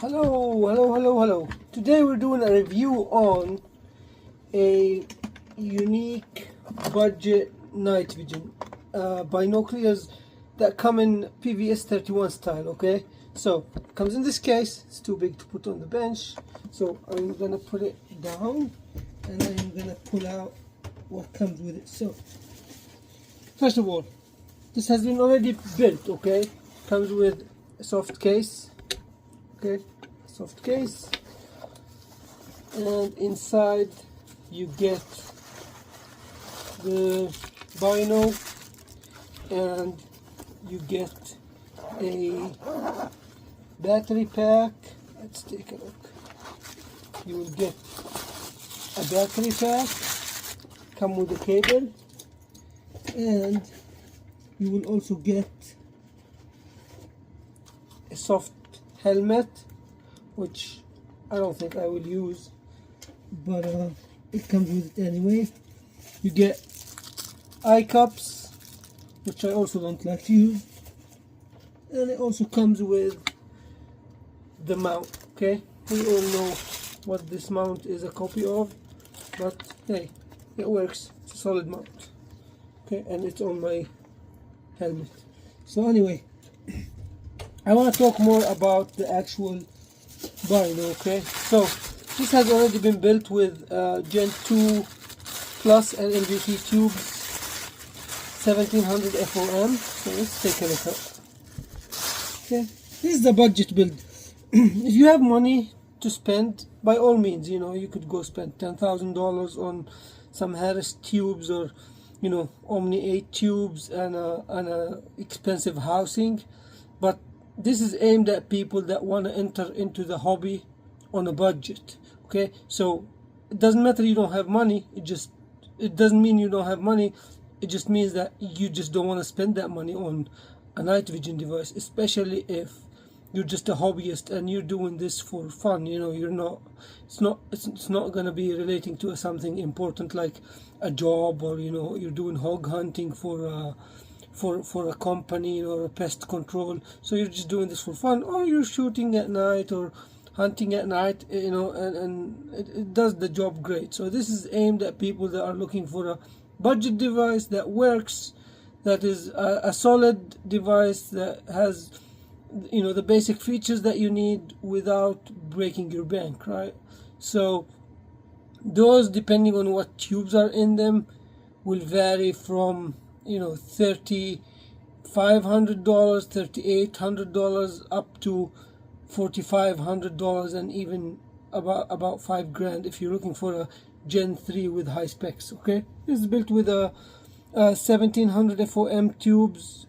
Hello. Today we're doing a review on a unique budget night vision binoculars that come in PVS31 style. Okay, so it comes in this case. It's too big to put on the bench, so I'm gonna put it down and I'm gonna pull out what comes with it. So first of all, this has been already built. Okay, comes with a soft case. Okay, soft case, and inside you get the bino and you get a battery pack. Let's take a look. You will get a battery pack, come with a cable, and you will also get a soft helmet, which I don't think I will use, but it comes with it anyway. You get eye cups, which I also don't like to use, and it also comes with the mount. Okay, we all know what this mount is a copy of, but hey, it works. It's a solid mount. Okay, and it's on my helmet. So anyway, I want to talk more about the actual bino. Okay, so this has already been built with Gen 2 Plus NNVT tubes, 1700 FOM. So let's take a look at. Okay, this is the budget build. If you have money to spend, by all means, you could go spend $10,000 on some Harris tubes, or OMNI 8 tubes and a expensive housing, but this is aimed at people that want to enter into the hobby on a budget. Okay, so it doesn't matter you don't have money. It doesn't mean you don't have money. It just means that you just don't want to spend that money on a night vision device, especially if you're just a hobbyist and you're doing this for fun. You're not. It's not gonna be relating to something important like a job, or you're doing hog hunting for a company or a pest control. So you're just doing this for fun, or you're shooting at night or hunting at night, and it does the job great. So this is aimed at people that are looking for a budget device that works, that is a solid device that has the basic features that you need without breaking your bank, right? So those, depending on what tubes are in them, will vary from $3,500, $3,800 up to $4,500, and even about $5,000 if you're looking for a Gen 3 with high specs. Okay, this is built with a 1700 FOM tubes,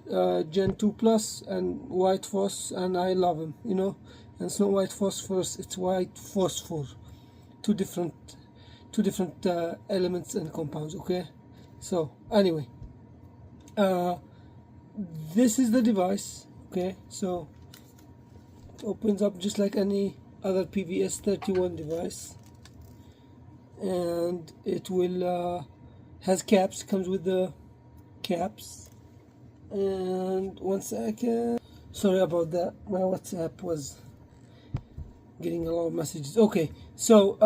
Gen 2 Plus, and white phos, and I love them. And it's not white phosphorus, it's white phosphor. Two different elements and compounds. Okay, so anyway, this is the device. Okay, so it opens up just like any other PVS31 device, and it will has caps, comes with the caps. And 1 second, sorry about that, my WhatsApp was getting a lot of messages. Okay, so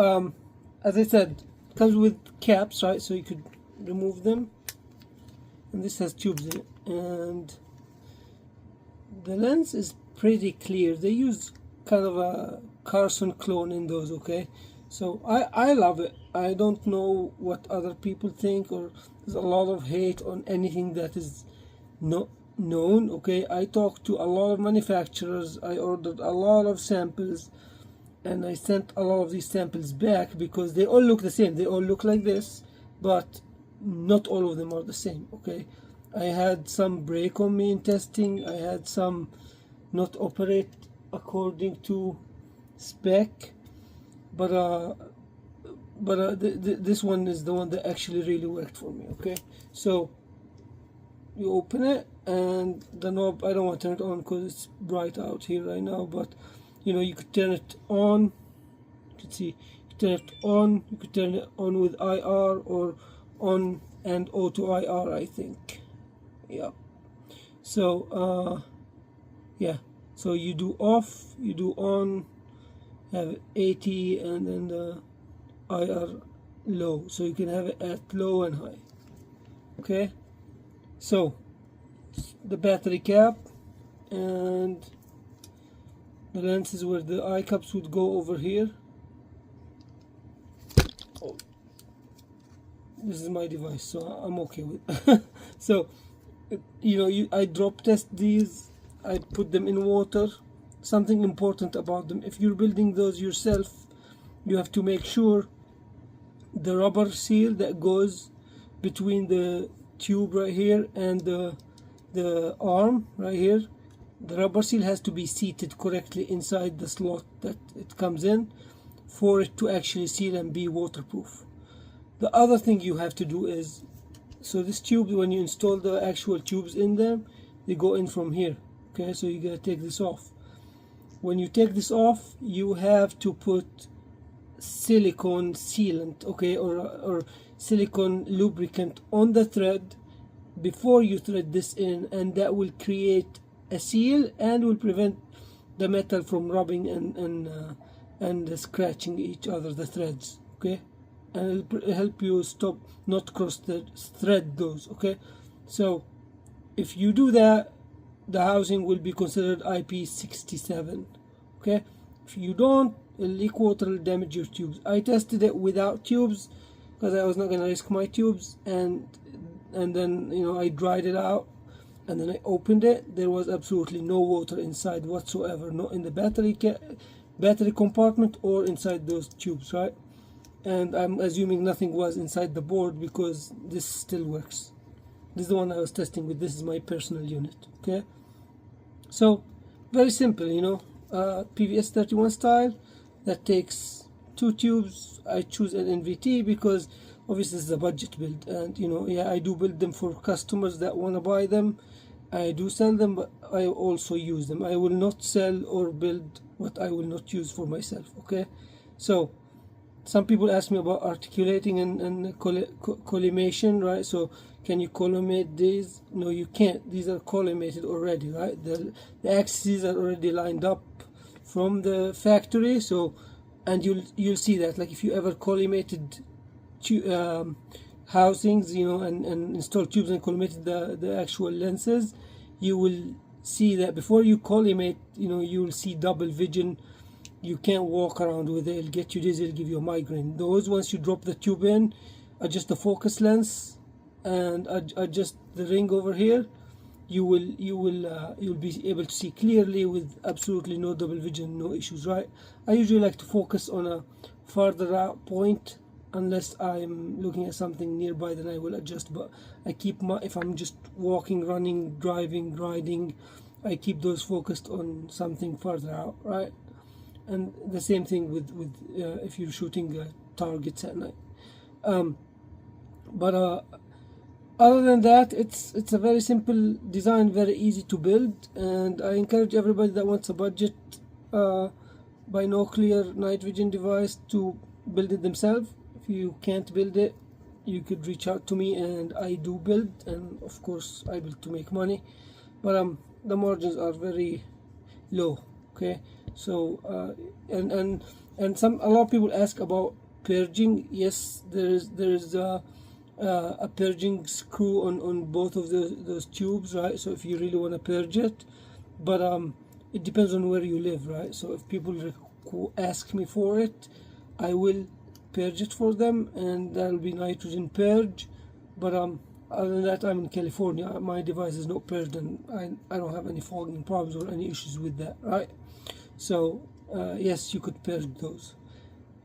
as I said, it comes with caps, right? So you could remove them, and this has tubes in it, and the lens is pretty clear. They use kind of a Carson clone in those. Okay, so I love it. I don't know what other people think, or there's a lot of hate on anything that is not known. Okay, I talked to a lot of manufacturers, I ordered a lot of samples, and I sent a lot of these samples back because they all look the same. They all look like this, but not all of them are the same. Okay, I had some break on me in testing. I had some not operate according to spec, but this one is the one that actually really worked for me. Okay, so you open it, and the knob, I don't want to turn it on because it's bright out here right now, but you could turn it on. You can see, you turn it on. You could turn it on with IR, or on and auto IR, I think. Yeah, so yeah, so you do off, you do on, have 80 and then the IR low, so you can have it at low and high. Okay, so the battery cap and the lenses where the eye cups would go over here. Oh, this is my device, so I'm okay with so you know, I drop test these, I put them in water. Something important about them, if you're building those yourself, you have to make sure the rubber seal that goes between the tube right here and the arm right here, the rubber seal has to be seated correctly inside the slot that it comes in for it to actually seal and be waterproof. The other thing you have to do is, so this tube, when you install the actual tubes in them, they go in from here. Okay, so you gotta take this off. When you take this off, you have to put silicone sealant, okay, or silicone lubricant on the thread before you thread this in, and that will create a seal and will prevent the metal from rubbing and scratching each other, the threads. Okay, and it'll help you stop, not cross the thread those. Okay, so if you do that, the housing will be considered IP67. Okay, if you don't, it'll leak water, will damage your tubes. I tested it without tubes because I was not going to risk my tubes, and then, you know, I dried it out and then I opened it. There was absolutely no water inside whatsoever, not in the battery compartment or inside those tubes, right? And I'm assuming nothing was inside the board because this still works. This is the one I was testing with. This is my personal unit. Okay, so very simple, you know, PVS31 style that takes 2 tubes. I choose an NNVT because obviously this is a budget build, and you know, yeah, I do build them for customers that want to buy them. I do sell them, but I also use them. I will not sell or build what I will not use for myself. Okay, so some people ask me about articulating and collimation, right? So can you collimate these? No, you can't. These are collimated already, right? The axes are already lined up from the factory. So, and you'll see that, like, if you ever collimated housings, you know, and install tubes and collimated the actual lenses, you will see that before you collimate, you know, you will see double vision. You can't walk around with it. It'll get you dizzy. It'll give you a migraine. Those, once you drop the tube in, adjust the focus lens and adjust the ring over here, you'll be able to see clearly with absolutely no double vision, no issues, right? I usually like to focus on a farther out point unless I'm looking at something nearby, then I will adjust. But I keep if I'm just walking, running, driving, riding, I keep those focused on something farther out, right? And the same thing with if you're shooting targets at night. But other than that, it's a very simple design, very easy to build, and I encourage everybody that wants a budget binocular night vision device to build it themselves. If you can't build it, you could reach out to me, and I do build, and of course I build to make money, but the margins are very low. Okay, so and a lot of people ask about purging. Yes, there is a purging screw on both of those tubes, right? So if you really want to purge it, but it depends on where you live, right? So if people ask me for it, I will purge it for them, and that'll be nitrogen purge. But other than that, I'm in California. My device is not purged, and I don't have any fogging problems or any issues with that, right? So yes, you could purge those.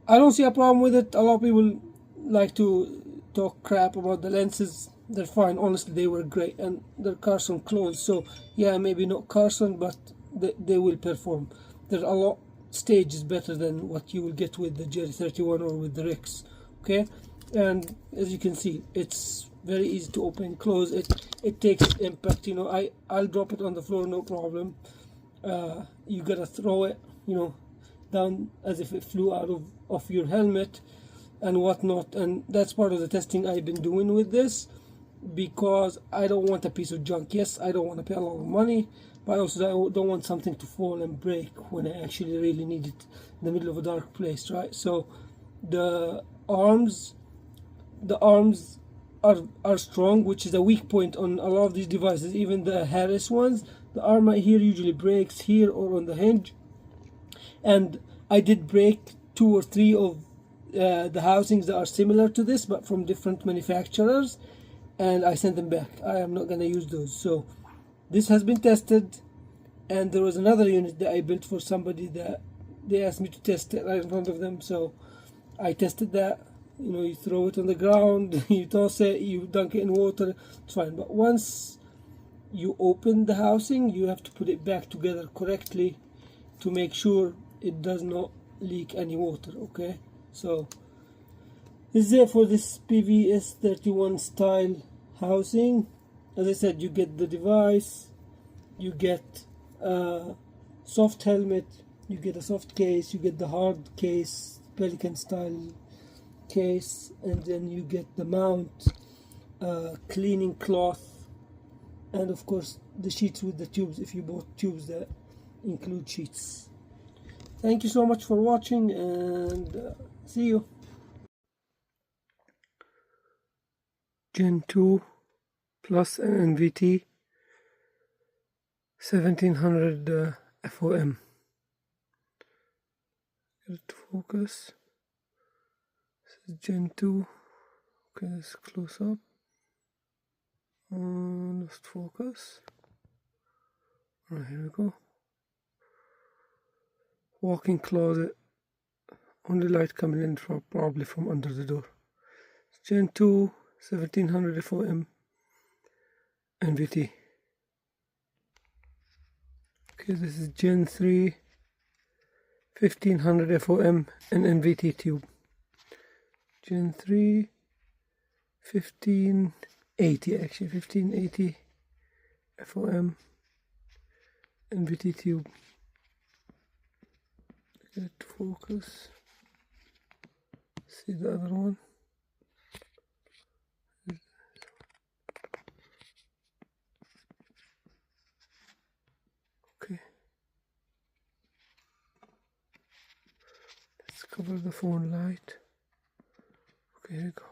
I don't see a problem with it. A lot of people like to talk crap about the lenses. They're fine. Honestly, they were great, and they're Carson clones. So yeah, maybe not Carson, but they will perform. They're a lot stages better than what you will get with the Jerry 31 or with the Rex. Okay, and as you can see, it's very easy to open and close. It takes impact. You know, I'll drop it on the floor, no problem. You gotta throw it, you know, down as if it flew out of your helmet and whatnot, and that's part of the testing I've been doing with this, because I don't want a piece of junk. Yes, I don't want to pay a lot of money, but but also I don't want something to fall and break when I actually really need it in the middle of a dark place, right? So the arms are strong, which is a weak point on a lot of these devices, even the Harris ones. The arm right here usually breaks here or on the hinge, and I did break 2 or 3 of the housings that are similar to this but from different manufacturers, and I sent them back. I am not going to use those. So this has been tested, and there was another unit that I built for somebody that they asked me to test it right in front of them, so I tested that. You know, you throw it on the ground, you toss it, you dunk it in water, it's fine. But once you open the housing, you have to put it back together correctly to make sure it does not leak any water, okay? So this is it for this PVS31 style housing. As I said, you get the device, you get a soft helmet, you get a soft case, you get the hard case, Pelican style case, and then you get the mount, cleaning cloth, and of course the sheets with the tubes if you bought tubes that include sheets. Thank you so much for watching, and see you. Gen 2 plus NNVT 1700 FOM. Get it to focus. This is Gen 2. Okay, let's close up. Lost focus. Alright, here we go. Walk-in closet. Only light coming in from probably from under the door. It's Gen 2 1700 FOM NVT. Okay, this is Gen 3 1500 FOM and NVT tube. Gen 3 1580, actually 1580 FOM NVT tube. Get it to focus. See the other one. Okay. Let's cover the phone light. Okay, here we go.